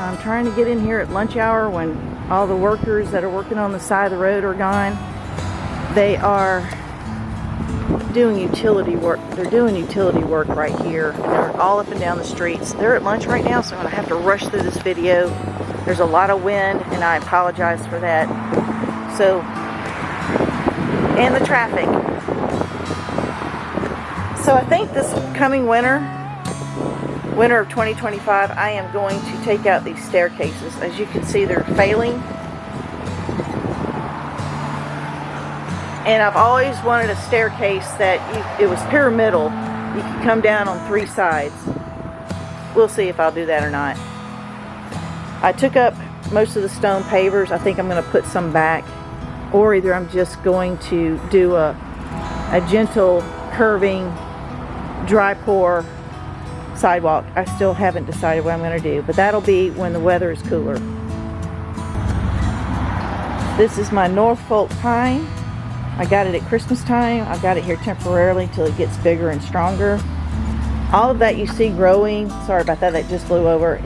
I'm trying to get in here at lunch hour when all the workers that are working on the side of the road are gone. They are doing utility work. They're doing utility work right here. And they're all up and down the streets. They're at lunch right now, so I'm going to have to rush through this video. There's a lot of wind, and I apologize for that. So, and the traffic. So I think this coming winter of 2025, I am going to take out these staircases. As you can see, they're failing. And I've always wanted a staircase that it was pyramidal. You could come down on 3 sides. We'll see if I'll do that or not. I took up most of the stone pavers. I think I'm going to put some back. Or either I'm just going to do a gentle curving dry pour sidewalk. I still haven't decided what I'm going to do, but that'll be when the weather is cooler. This is my Norfolk pine. I got it at Christmas time. I've got it here temporarily till it gets bigger and stronger. All of that you see growing, sorry about that, that just blew over.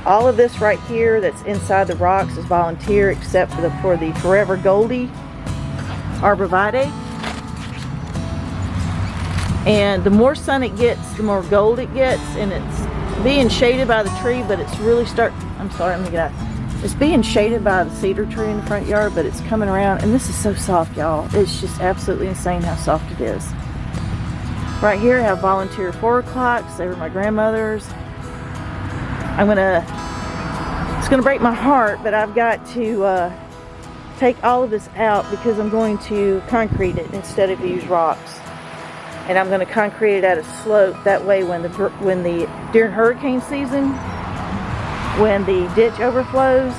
All of this right here that's inside the rocks is volunteer, except for the Forever Goldie arborvitae. And the more sun it gets, the more gold it gets, and it's being shaded by the tree, but it's really I'm sorry, let me get out. It's being shaded by the cedar tree in the front yard, but it's coming around, and this is so soft, y'all. It's just absolutely insane how soft it is. Right here I have volunteer 4 o'clocks. They were my grandmother's. It's gonna break my heart, but I've got to take all of this out because I'm going to concrete it instead of use rocks. And I'm going to concrete it at a slope. That way during hurricane season, when the ditch overflows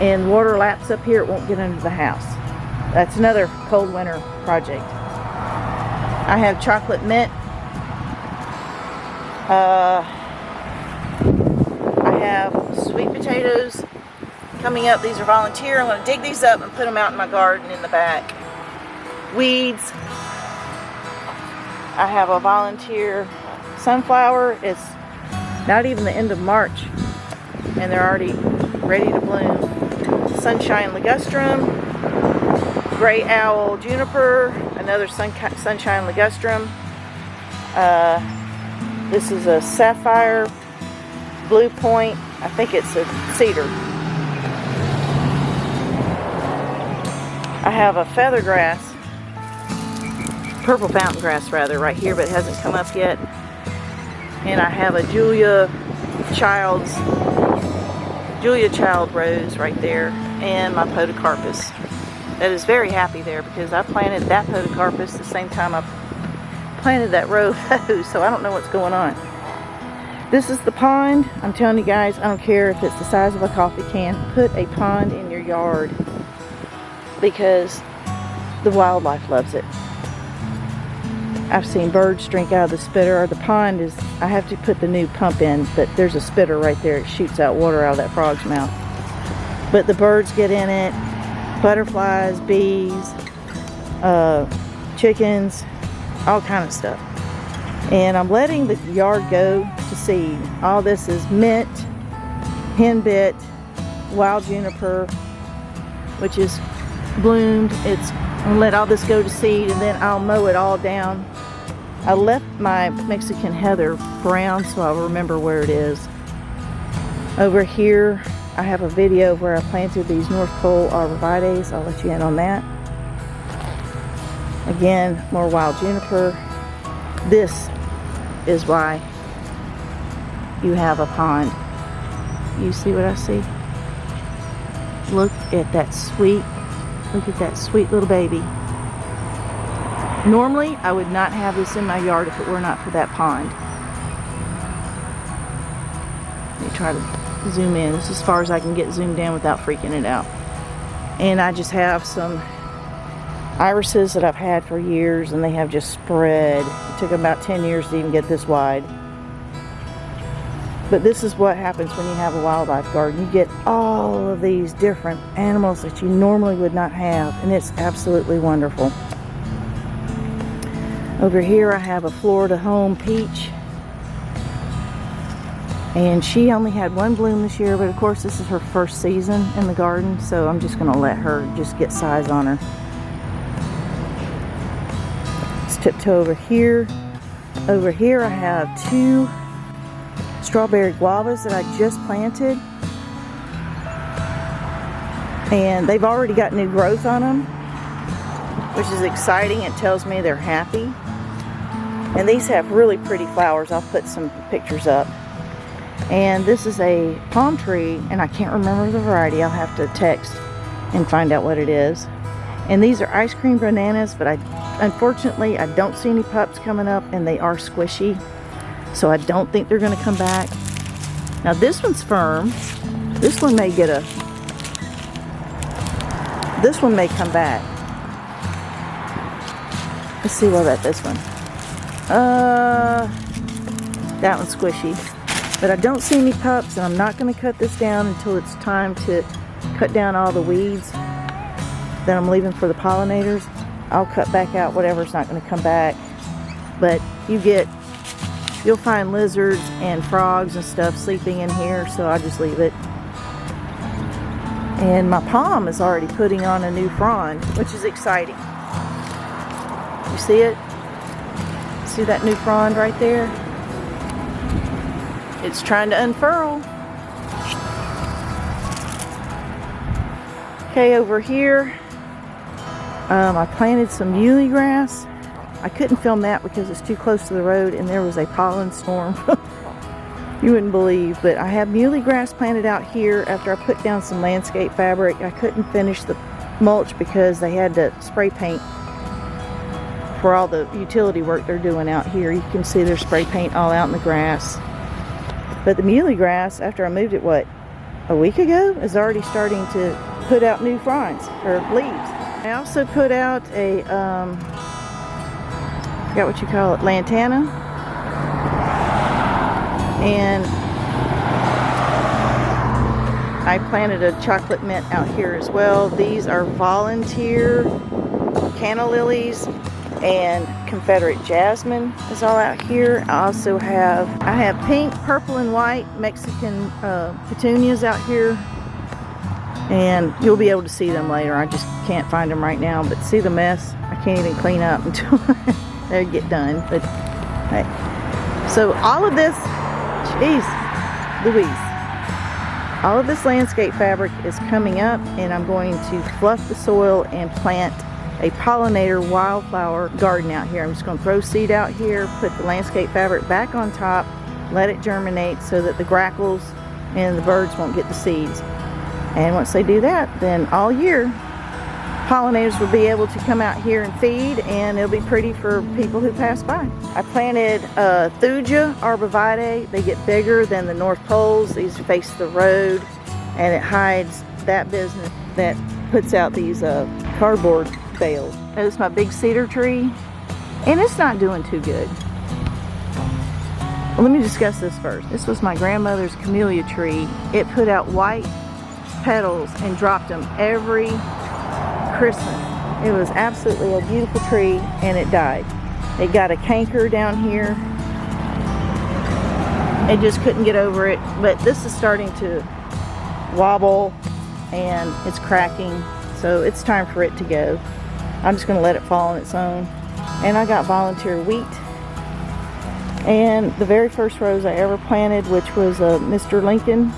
and water laps up here, it won't get under the house. That's another cold winter project. I have chocolate mint. I have sweet potatoes coming up. These are volunteer. I'm going to dig these up and put them out in my garden in the back. Weeds. I have a volunteer sunflower. It's not even the end of March and they're already ready to bloom. Sunshine ligustrum, gray owl juniper, another sunshine ligustrum. This is a sapphire blue point. I think it's a cedar. I have a feather grass, purple fountain grass rather, right here, but it hasn't come up yet. And I have a Julia Child rose right there, and my podocarpus that is very happy there because I planted that podocarpus the same time I planted that row of those, so I don't know what's going on. This is the pond. I'm telling you guys, I don't care if it's the size of a coffee can. Put a pond in your yard because the wildlife loves it. I've seen birds drink out of the spitter, or the pond is, I have to put the new pump in, but there's a spitter right there. It shoots out water out of that frog's mouth. But the birds get in it, butterflies, bees, chickens, all kind of stuff. And I'm letting the yard go to seed. All this is mint, henbit, wild juniper, which is bloomed. I'm gonna let all this go to seed, and then I'll mow it all down. I left my Mexican heather brown so I'll remember where it is. Over here I have a video where I planted these North Pole arborvitaes. I'll let you in on that. Again, more wild juniper. This is why you have a pond. You see what I see? Look at that sweet little baby. Normally, I would not have this in my yard if it were not for that pond. Let me try to zoom in. This is as far as I can get zoomed in without freaking it out. And I just have some irises that I've had for years, and they have just spread. It took about 10 years to even get this wide. But this is what happens when you have a wildlife garden. You get all of these different animals that you normally would not have, and it's absolutely wonderful. Over here I have a Florida Home peach. And she only had one bloom this year, but of course this is her first season in the garden, so I'm just gonna let her just get size on her. Let's tiptoe over here. Over here I have 2 strawberry guavas that I just planted. And they've already got new growth on them, which is exciting. It tells me they're happy. And these have really pretty flowers. I'll put some pictures up. And this is a palm tree, and I can't remember the variety. I'll have to text and find out what it is. And these are ice cream bananas, but unfortunately I don't see any pups coming up, and they are squishy, so I don't think they're going to come back. Now this one's firm. This one may get a... This one may come back. Let's see what about this one. That one's squishy. But I don't see any pups, and I'm not going to cut this down until it's time to cut down all the weeds that I'm leaving for the pollinators. I'll cut back out whatever's not going to come back. But you'll find lizards and frogs and stuff sleeping in here, so I'll just leave it. And my palm is already putting on a new frond, which is exciting. You see it? See that new frond right there? It's trying to unfurl. Okay, over here, I planted some muhly grass. I couldn't film that because it's too close to the road and there was a pollen storm. You wouldn't believe, but I have muhly grass planted out here after I put down some landscape fabric. I couldn't finish the mulch because they had to spray paint for all the utility work they're doing out here. You can see there's spray paint all out in the grass. But the muhly grass, after I moved it, a week ago, is already starting to put out new fronds, or leaves. I also put out a, I forgot what you call it, lantana. And I planted a chocolate mint out here as well. These are volunteer canna lilies, and Confederate jasmine is all out here. I also have pink, purple, and white Mexican petunias out here, and you'll be able to see them later. I just can't find them right now, but see the mess? I can't even clean up until they get done. But hey, so all of this, jeez Louise, all of this landscape fabric is coming up, and I'm going to fluff the soil and plant a pollinator wildflower garden out here. I'm just going to throw seed out here, put the landscape fabric back on top, let it germinate so that the grackles and the birds won't get the seeds. And once they do that, then all year pollinators will be able to come out here and feed, and it'll be pretty for people who pass by. I planted Thuja arborvitae. They get bigger than the North Poles. These face the road, and it hides that business that puts out these cardboard bales. Notice my big cedar tree, and it's not doing too good. Well, let me discuss this first. This was my grandmother's camellia tree. It put out white petals and dropped them every Christmas. It was absolutely a beautiful tree, and it died. It got a canker down here. It just couldn't get over it, but this is starting to wobble and it's cracking, so it's time for it to go. I'm just going to let it fall on its own. And I got volunteer wheat, and the very first rose I ever planted, which was a Mr. Lincoln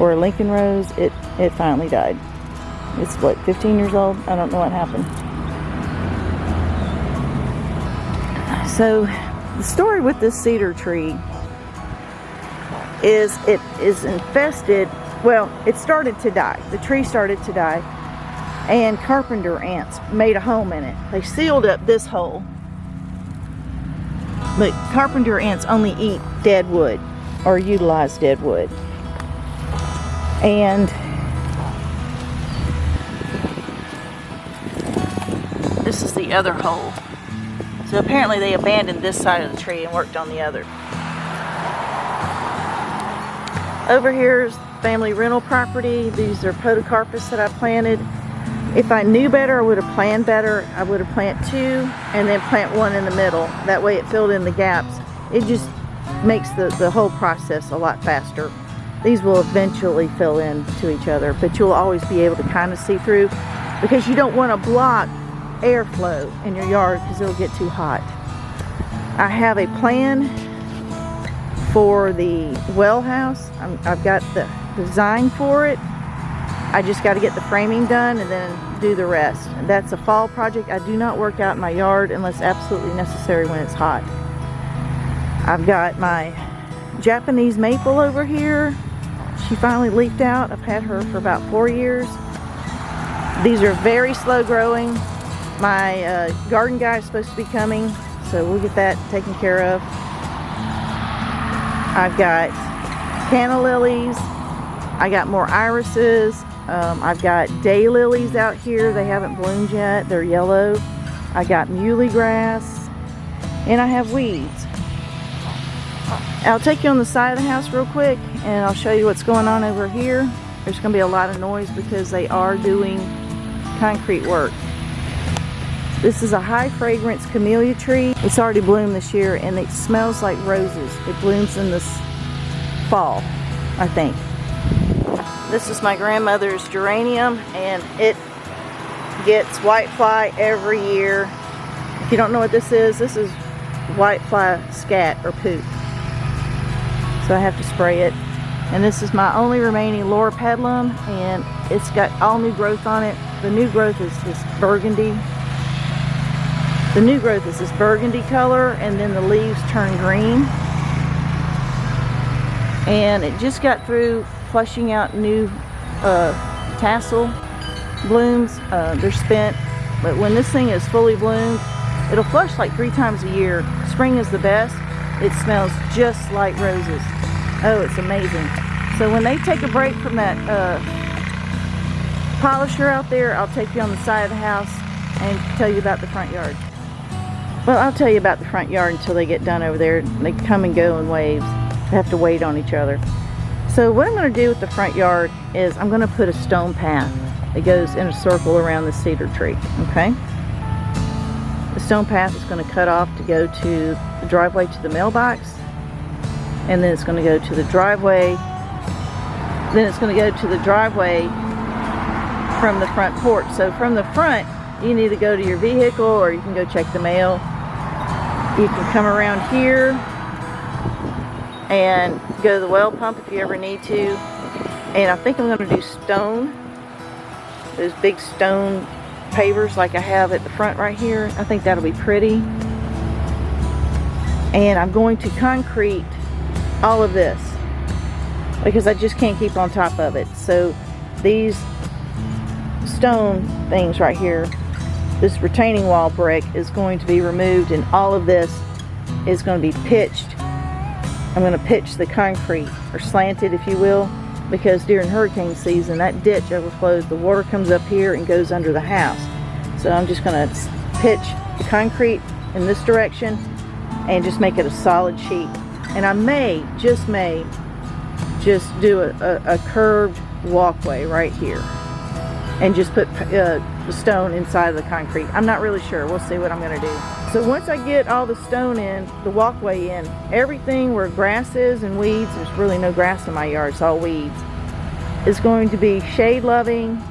or a Lincoln rose, it finally died. It's what, 15 years old? I don't know what happened. So the story with this cedar tree is it is infested. Well, it started to die. The tree started to die, and carpenter ants made a home in it. They sealed up this hole. But carpenter ants only eat dead wood or utilize dead wood. And this is the other hole. So apparently they abandoned this side of the tree and worked on the other. Over here is family rental property. These are podocarpus that I planted. If I knew better, I would have planned better. I would have planted two and then plant one in the middle. That way it filled in the gaps. It just makes the whole process a lot faster. These will eventually fill in to each other, but you'll always be able to kind of see through, because you don't want to block airflow in your yard because it'll get too hot. I have a plan for the well house. I've got the design for it. I just got to get the framing done and then do the rest. That's a fall project. I do not work out in my yard unless absolutely necessary when it's hot. I've got my Japanese maple over here. She finally leafed out. I've had her for about 4 years. These are very slow growing. My garden guy is supposed to be coming, so we'll get that taken care of. I've got canna lilies. I got more irises. I've got daylilies out here. They haven't bloomed yet. They're yellow. I got muhly grass, and I have weeds. I'll take you on the side of the house real quick and I'll show you what's going on over here. There's going to be a lot of noise because they are doing concrete work. This is a high fragrance camellia tree. It's already bloomed this year and it smells like roses. It blooms in this fall, I think. This is my grandmother's geranium and it gets whitefly every year. If you don't know what this is whitefly scat or poop. So I have to spray it. And this is my only remaining loropetalum, and it's got all new growth on it. The new growth is this burgundy. The new growth is this burgundy color, and then the leaves turn green. And it just got through flushing out new tassel blooms. They're spent, but when this thing is fully bloomed, it'll flush like 3 times a year. Spring is the best. It smells just like roses. Oh, it's amazing. So when they take a break from that polisher out there, I'll take you on the side of the house and tell you about the front yard. Well, I'll tell you about the front yard until they get done over there. They come and go in waves. They have to wait on each other. So what I'm going to do with the front yard is I'm going to put a stone path that goes in a circle around the cedar tree, okay? The stone path is going to cut off to go to the driveway to the mailbox, and then it's going to go to the driveway. Then it's going to go to the driveway from the front porch. So from the front, you need to go to your vehicle or you can go check the mail. You can come around here and go to the well pump if you ever need to. And I think I'm going to do stone, those big stone pavers like I have at the front right here. I think that'll be pretty. And I'm going to concrete all of this because I just can't keep on top of it. So these stone things right here, this retaining wall brick is going to be removed, and all of this is going to be pitched. I'm going to pitch the concrete, or slant it if you will, because during hurricane season that ditch overflows. The water comes up here and goes under the house. So I'm just going to pitch the concrete in this direction and just make it a solid sheet. And I may just do a curved walkway right here and just put the stone inside of the concrete. I'm not really sure. We'll see what I'm going to do. So once I get all the stone in, the walkway in, everything where grass is and weeds, there's really no grass in my yard, it's all weeds, is going to be shade loving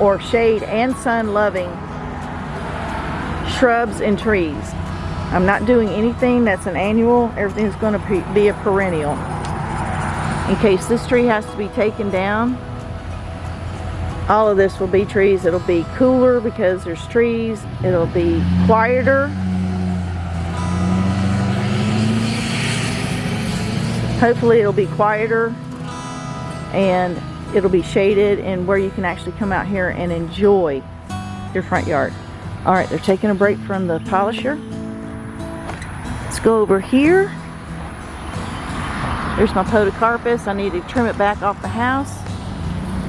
or shade and sun loving shrubs and trees. I'm not doing anything that's an annual. Everything's going to be a perennial. In case this tree has to be taken down, all of this will be trees. It'll be cooler because there's trees. It'll be quieter. Hopefully it'll be quieter and it'll be shaded and where you can actually come out here and enjoy your front yard. All right, they're taking a break from the polisher. Let's go over here. There's my podocarpus. I need to trim it back off the house.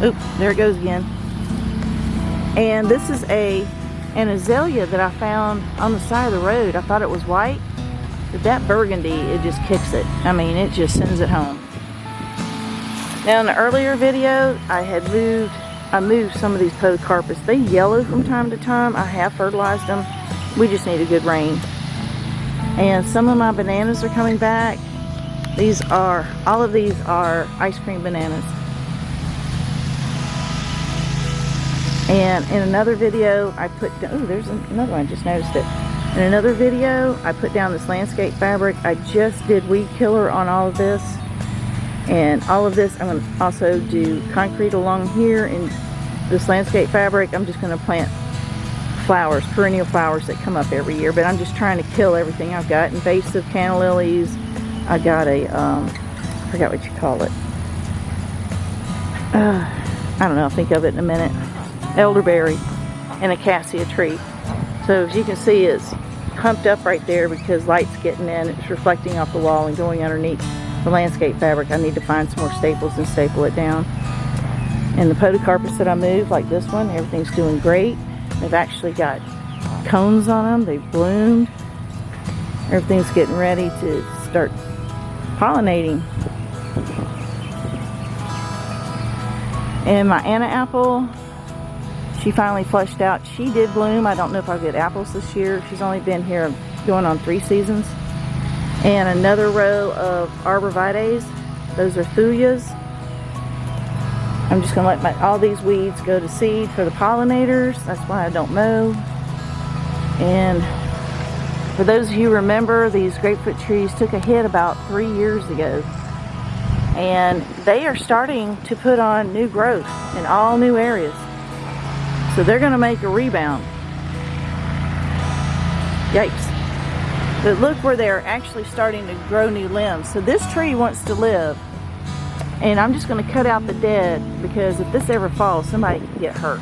Oop, there it goes again. And this is an azalea that I found on the side of the road. I thought it was white, but that burgundy, it just kicks it. I mean, it just sends it home. Now in the earlier video, I moved some of these podocarpus. They yellow from time to time. I have fertilized them. We just need a good rain. And some of my bananas are coming back. All of these are ice cream bananas. And in another video, I put down, oh, there's another one, I just noticed it. In another video, I put down this landscape fabric. I just did weed killer on all of this. And all of this, I'm going to also do concrete along here in this landscape fabric. I'm just going to plant flowers, perennial flowers that come up every year. But I'm just trying to kill everything I've got. Invasive canna lilies. I got a, I forgot what you call it. I don't know, I'll think of it in a minute. Elderberry and a cassia tree. So as you can see, it's humped up right there because light's getting in. It's reflecting off the wall and going underneath the landscape fabric. I need to find some more staples and staple it down. And the podocarpus that I moved, like this one, everything's doing great. They've actually got cones on them. They've bloomed. Everything's getting ready to start pollinating. And my Anna apple, she finally flushed out. She did bloom. I don't know if I'll get apples this year. She's only been here going on 3 seasons. And another row of arborvitaes. Those are thuyas. I'm just going to let all these weeds go to seed for the pollinators. That's why I don't mow. And for those of you who remember, these grapefruit trees took a hit about 3 years ago. And they are starting to put on new growth in all new areas. So they're going to make a rebound. Yikes. But look where they're actually starting to grow new limbs. So this tree wants to live. And I'm just going to cut out the dead because if this ever falls, somebody can get hurt.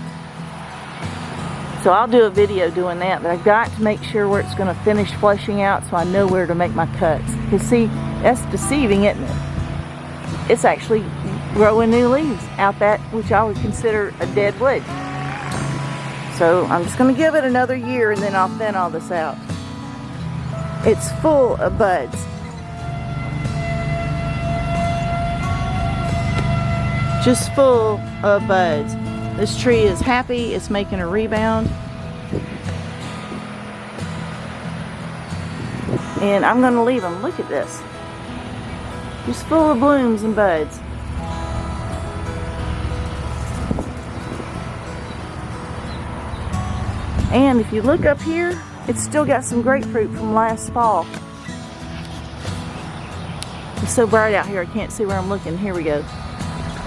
So I'll do a video doing that. But I've got to make sure where it's going to finish flushing out so I know where to make my cuts. Because see, that's deceiving, isn't it? It's actually growing new leaves out that which I would consider a dead wood. So I'm just going to give it another year and then I'll thin all this out. It's full of buds. Just full of buds. This tree is happy. It's making a rebound. And I'm going to leave them. Look at this. Just full of blooms and buds. And if you look up here, it's still got some grapefruit from last fall. It's so bright out here I can't see where I'm looking. Here we go.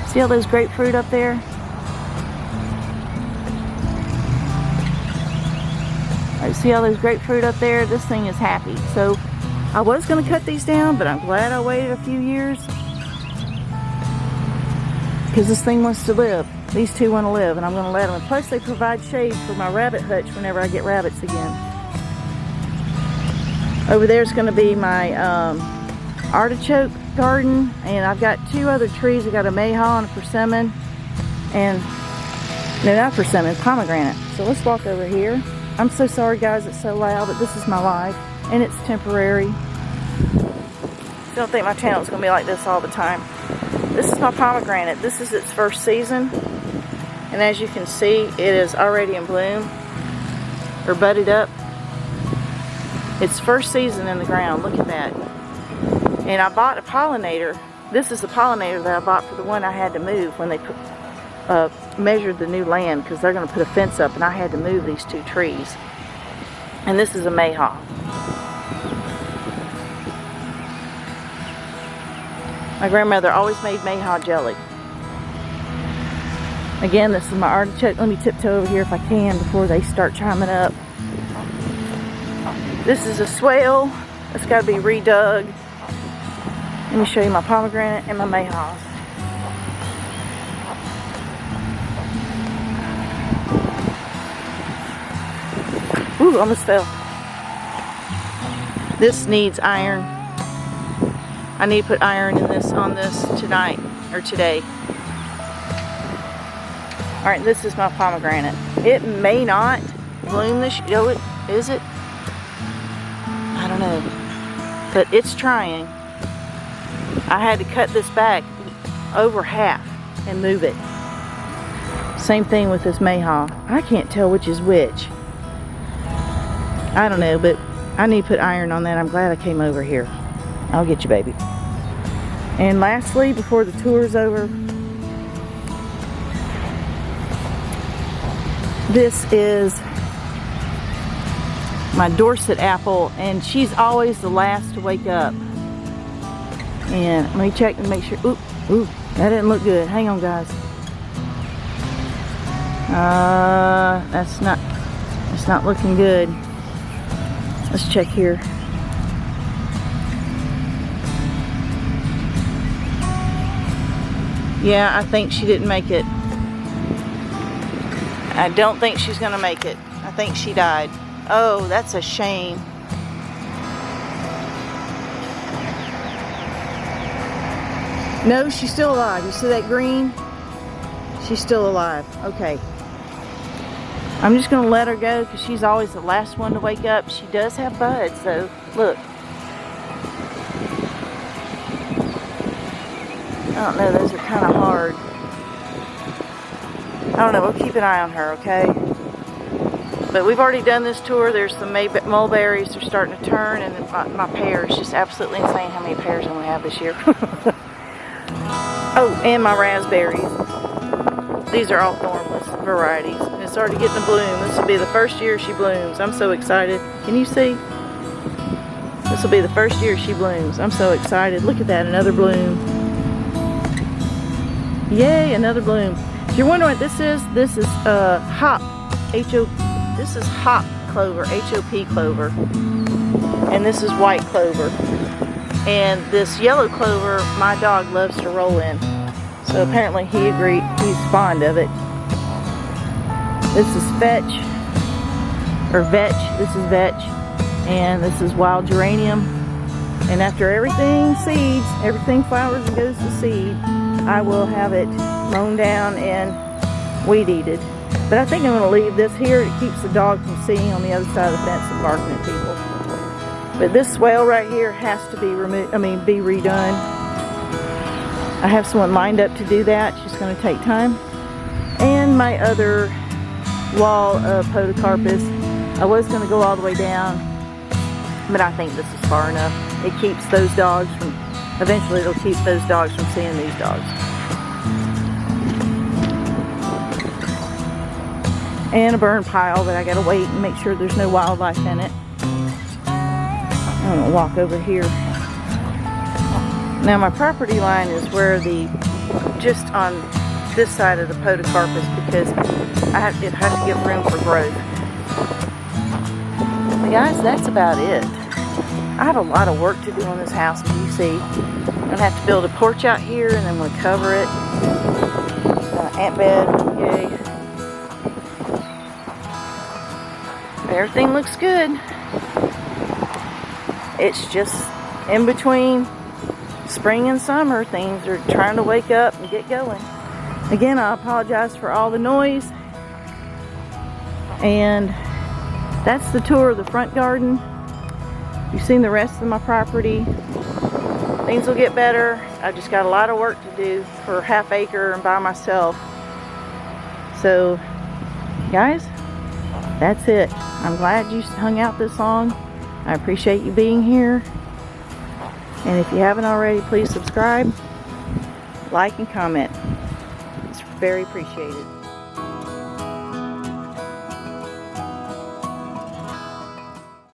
See all those grapefruit up there? All right, see all those grapefruit up there? This thing is happy. So I was going to cut these down, but I'm glad I waited a few years because this thing wants to live. These two want to live, and I'm going to let them. Plus, they provide shade for my rabbit hutch whenever I get rabbits again. Over there is going to be my artichoke garden, and I've got 2 other trees. I've got a mayhaw and a persimmon, and no, not persimmon, pomegranate. So let's walk over here. I'm so sorry, guys, it's so loud, but this is my life, and it's temporary. Don't think my channel is going to be like this all the time. This is my pomegranate. This is its first season. And as you can see, it is already in bloom, or budded up. It's first season in the ground. Look at that. And I bought a pollinator. This is the pollinator that I bought for the one I had to move when they measured the new land, because they're going to put a fence up and I had to move these 2 trees. And this is a mayhaw. My grandmother always made mayhaw jelly. Again, this is my artichoke. Let me tiptoe over here if I can before they start chiming up. This is a swale. It's got to be redug. Let me show you my pomegranate and my mayhaws. Ooh, almost fell. This needs iron. I need to put iron in this on this tonight or today. Alright, this is my pomegranate. It may not bloom this year. Oh, is it? I don't know. But it's trying. I had to cut this back over half and move it. Same thing with this mayhaw. I can't tell which is which. I don't know, but I need to put iron on that. I'm glad I came over here. I'll get you, baby. And lastly, before the tour's over, this is my Dorset apple, and she's always the last to wake up. And let me check and make sure. Ooh, that didn't look good. Hang on, guys. That's not looking good. Let's check here. Yeah, I think she didn't make it. I don't think she's gonna make it. I think she died. Oh, that's a shame. No, she's still alive. You see that green? She's still alive. Okay. I'm just gonna let her go because she's always the last one to wake up. She does have buds, though. Look. I don't know, those are kind of hard. I don't know, we'll keep an eye on her, okay? But we've already done this tour. There's some mulberries. They're starting to turn, and my pears. Just absolutely insane how many pears I'm gonna have this year. Oh, and my raspberries. These are all thornless varieties. And it's already getting to bloom. This will be the first year she blooms. I'm so excited. Can you see? This will be the first year she blooms. I'm so excited. Look at that, another bloom. Yay, another bloom. If you're wondering what this is hop. This is hop clover, H-O-P clover. And this is white clover. And this yellow clover, my dog loves to roll in. So apparently he agreed, he's fond of it. This is vetch. This is vetch. And this is wild geranium. And after everything seeds, everything flowers and goes to seed, I will have it mown down and weed eated. But I think I'm going to leave this here. It keeps the dog from seeing on the other side of the fence and barking at people. But this swale right here has to be be redone. I have someone lined up to do that. It's just going to take time. And my other wall of podocarpus, I was going to go all the way down, but I think this is far enough. It keeps those dogs from, eventually it'll keep those dogs from seeing these dogs. And a burn pile that I gotta wait and make sure there's no wildlife in it. I'm gonna walk over here. Now my property line is where just on this side of the podocarpus, because it has to give room for growth. But guys, that's about it. I have a lot of work to do on this house, as you see. I'm gonna have to build a porch out here, and I'm gonna cover it. Ant bed, yay. Everything looks good. It's just in between spring and summer, things are trying to wake up and get going. Again, I apologize for all the noise. And that's the tour of the front garden. You've seen the rest of my property. Things will get better. I just got a lot of work to do for half acre and by myself. So, guys, that's it. I'm glad you hung out this long. I appreciate you being here. And if you haven't already, please subscribe, like, and comment. It's very appreciated.